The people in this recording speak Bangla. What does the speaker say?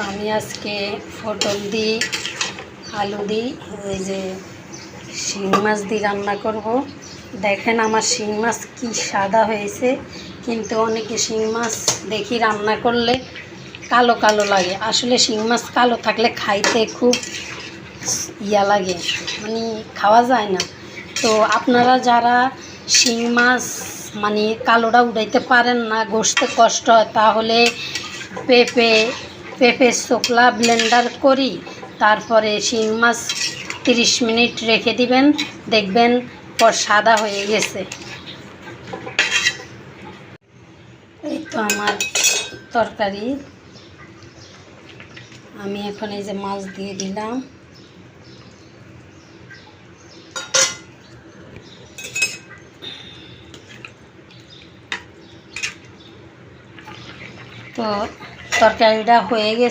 আমি আজকে পটল দিয়ে আলু দিয়ে এই যে শিং মাছ দিয়ে রান্না করব। দেখেন আমার শিং মাছ কি সাদা হয়েছে, কিন্তু অনেকে শিং মাছ দেখি রান্না করলে কালো কালো লাগে। আসলে শিং মাছ কালো থাকলে খাইতে খুব ইয়া লাগে, মানে খাওয়া যায় না। তো আপনারা যারা শিং মাছ মানে কালোটা উঠাইতে পারেন না, গোশতে কষ্ট হয়, তাহলে পেঁপে চোকলা ব্লেন্ডার করি, তারপরে শিং মাছ 30 মিনিট রেখে দিবেন, দেখবেন পর সাদা হয়ে গেছে। এই তো আমার তরকারি, আমি এখন এই যে মাছ দিয়ে দিলাম। তো তরকারিটা হয়ে গেছে।